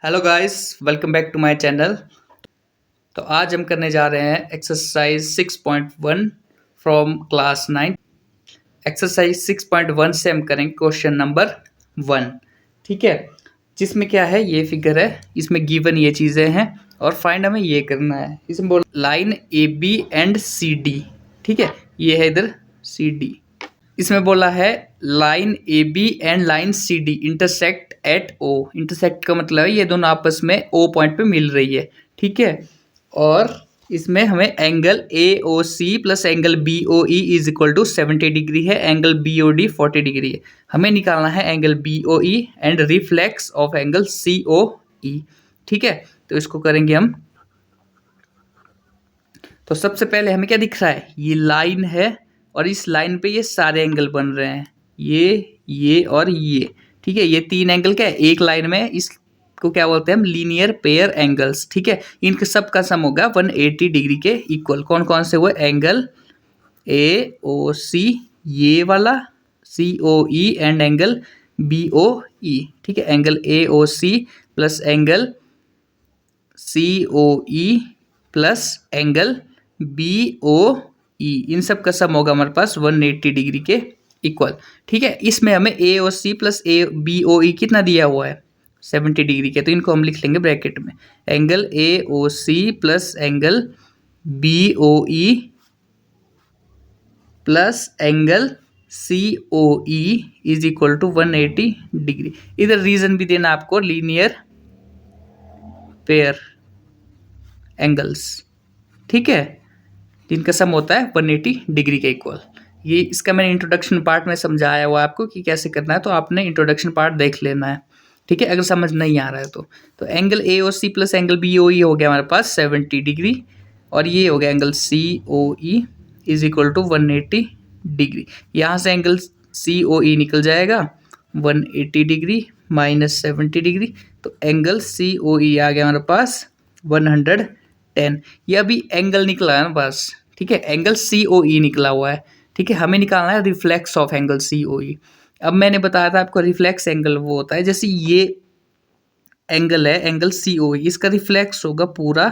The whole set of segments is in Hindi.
Hello guys, welcome back to my channel. तो आज हम करने जा रहे हैं एक्सरसाइज 6.1 फ्रॉम क्लास 9। एक्सरसाइज 6.1 से हम करेंगे क्वेश्चन नंबर 1। ठीक है, जिसमें क्या है, ये फिगर है, इसमें गिवन ये चीज़ें हैं और फाइंड हमें ये करना है। इसमें बोल line A B and C D. ठीक है, ये है इधर सी डी। इसमें बोला है line A B and line C D intersect at O. Intersect का मतलब है ये दोनों आपस में ओ पॉइंट पे मिल रही है। ठीक है, और इसमें हमें angle A O C plus angle B O E is equal to 70 degree है, angle B O D 40 degree है। हमें निकालना है angle B O E and reflex of angle C O E. ठीक है, तो इसको करेंगे हम। तो सबसे पहले हमें क्या दिख रहा है, ये लाइन है और इस लाइन पे ये सारे एंगल बन रहे हैं, ये और ये। ठीक है, ये तीन एंगल क्या है एक लाइन में, इसको क्या बोलते हैं हम, लीनियर पेयर एंगल्स। ठीक है, इनके सब का सम होगा 180 डिग्री के इक्वल। कौन कौन से हुए, एंगल ए ओ सी ये वाला, C O E and angle B O E. ठीक है, angle A O C plus angle C O E plus angle B O E, इन सब का सम होगा हमारे पास 180 डिग्री के इक्वल। ठीक है, इसमें हमें ए O C plus A B O ई कितना दिया हुआ है, 70 डिग्री के, तो इनको हम लिख लेंगे ब्रैकेट में। Angle A O C plus angle B O E plus angle C O E is equal to 180 degree. इधर रीजन भी देना आपको, लीनियर पेयर एंगल्स। ठीक है, जिनका सम होता है 180 डिग्री के इक्वल। ये इसका मैंने इंट्रोडक्शन पार्ट में समझाया हुआ आपको कि कैसे करना है, तो आपने इंट्रोडक्शन पार्ट देख लेना है। ठीक है, अगर समझ नहीं आ रहा है तो angle A O C plus angle B O E हो गया हमारे पास 70 डिग्री, और ये हो गया angle C O E is equal to 180 degree. यहाँ से एंगल सी ओ ई निकल जाएगा 180 डिग्री माइनस 70 डिग्री, तो एंगल सी ओ ई आ गया हमारे पास 110। ये अभी एंगल निकला है ना बस। ठीक है, एंगल सी ओ ई निकला हुआ है। ठीक है, हमें निकालना है reflex of angle C O ई। अब मैंने बताया था आपको, रिफ्लेक्स एंगल वो होता है, जैसे ये एंगल है एंगल सी ओ ई, इसका रिफ्लेक्स होगा पूरा,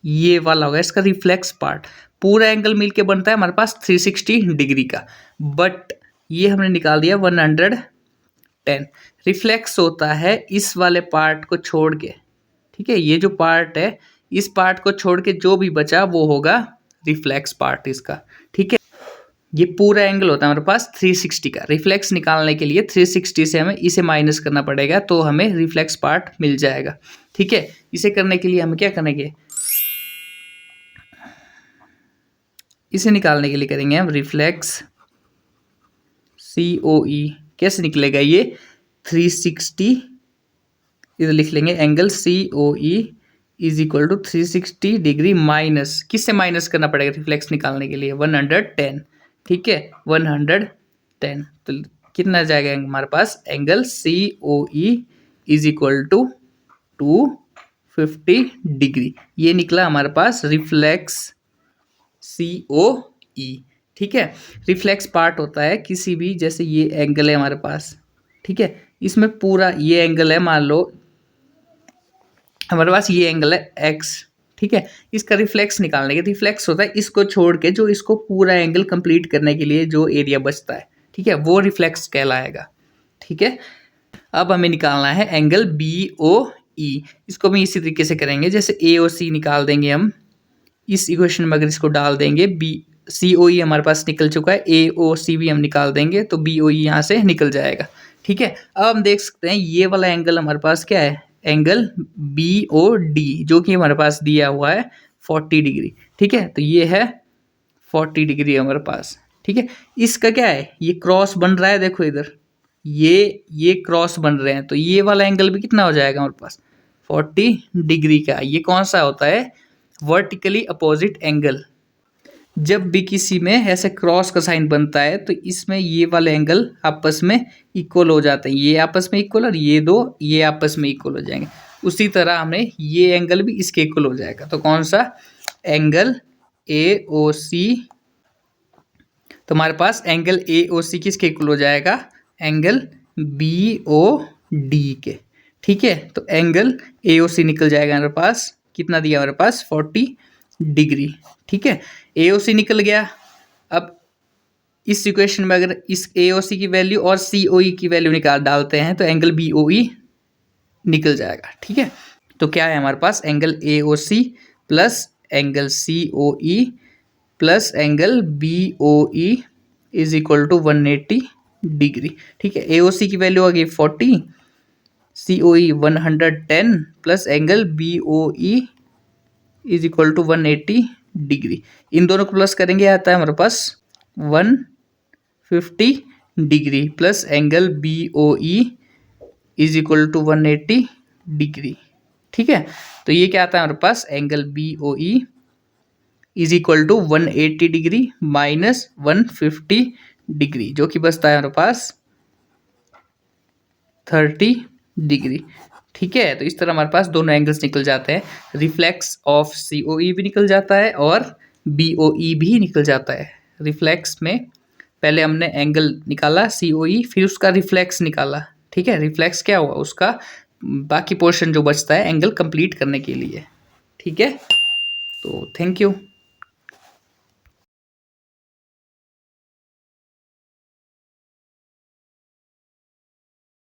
ये वाला होगा इसका रिफ्लेक्स पार्ट। पूरा एंगल मिलके बनता है हमारे पास 360 डिग्री का, बट ये हमने निकाल दिया 110। रिफ्लेक्स होता है इस वाले पार्ट को छोड़ के। ठीक है, ये जो पार्ट है इस पार्ट को छोड़ के जो भी बचा वो होगा रिफ्लेक्स पार्ट इसका। ठीक है, ये पूरा एंगल होता है हमारे पास 360 का। रिफ्लेक्स निकालने के लिए 360 से हमें इसे माइनस करना पड़ेगा, तो हमें रिफ्लेक्स पार्ट मिल जाएगा। ठीक है, इसे करने के लिए हम क्या करेंगे, इसे निकालने के लिए करेंगे हम रिफ्लेक्स सी ओ ई। कैसे निकलेगा ये, 360, इधर लिख लेंगे angle C O E is equal to 360 degree minus, किससे माइनस करना पड़ेगा रिफ्लेक्स निकालने के लिए, 110। ठीक है, 110, तो कितना जाएगा हमारे पास, angle C O E is equal to 250 degree. ये निकला हमारे पास रिफ्लेक्स सी ओ ई। ठीक है, रिफ्लेक्स पार्ट होता है किसी भी, जैसे ये एंगल है हमारे पास। ठीक है, इसमें पूरा ये एंगल है, मान लो हमारे पास ये एंगल है एक्स। ठीक है, इसका रिफ्लेक्स निकालने के, रिफ्लेक्स होता है इसको छोड़ के जो इसको पूरा एंगल कंप्लीट करने के लिए जो एरिया बचता है, ठीक है, वो रिफ्लेक्स कहलाएगा। ठीक है, अब हमें निकालना है एंगल बी ओ ई। इसको भी इसी तरीके से करेंगे, जैसे ए ओ सी निकाल देंगे हम, इस इक्वेशन में अगर इसको डाल देंगे, बी सी ओ ई हमारे पास निकल चुका है, ए ओ सी भी हम निकाल देंगे तो बी ओ ई यहाँ से निकल जाएगा। ठीक है, अब हम देख सकते हैं ये वाला एंगल हमारे पास क्या है, एंगल बी ओ डी, जो कि हमारे पास दिया हुआ है 40 डिग्री। ठीक है, तो ये है 40 डिग्री हमारे पास। ठीक है, इसका क्या है, ये क्रॉस बन रहा है, देखो इधर ये क्रॉस बन रहे हैं, तो ये वाला एंगल भी कितना हो जाएगा हमारे पास 40 डिग्री का। ये कौन सा होता है, वर्टिकली अपोजिट एंगल। जब भी किसी में ऐसे क्रॉस का साइन बनता है तो इसमें ये वाले एंगल आपस में इक्वल हो जाते हैं, ये आपस में इक्वल और ये दो ये आपस में इक्वल हो जाएंगे। उसी तरह हमें ये एंगल भी इसके इक्वल हो जाएगा, तो कौन सा, एंगल ए ओ सी। तो हमारे पास एंगल ए ओ सी किसके इक्वल हो जाएगा, एंगल बी ओ डी के। ठीक है, तो एंगल AOC निकल जाएगा हमारे पास, कितना दिया हमारे पास 40 डिग्री। ठीक है, AOC निकल गया। अब इस इक्वेशन में अगर इस AOC की वैल्यू और COE की वैल्यू निकाल डालते हैं तो एंगल BOE निकल जाएगा। ठीक है, तो क्या है हमारे पास angle AOC plus angle COE plus angle BOE is equal to 180 degree. ठीक है, AOC की वैल्यू आ गई 40, COE 110 plus angle BOE is equal to 180 degree. इन दोनों को प्लस करेंगे आता है हमारे पास 150 degree plus angle BOE is equal to 180 degree. ठीक है, तो ये क्या आता है हमारे पास angle BOE is equal to 180 degree minus 150 degree, जो कि बचता है हमारे पास 30 डिग्री। ठीक है, तो इस तरह हमारे पास दोनों एंगल्स निकल जाते हैं, रिफ्लेक्स ऑफ COE भी निकल जाता है और BOE भी निकल जाता है। रिफ्लेक्स में पहले हमने एंगल निकाला COE, फिर उसका रिफ्लेक्स निकाला। ठीक है, रिफ्लेक्स क्या हुआ, उसका बाकी पोर्शन जो बचता है एंगल कंप्लीट करने के लिए। ठीक है, तो थैंक यू।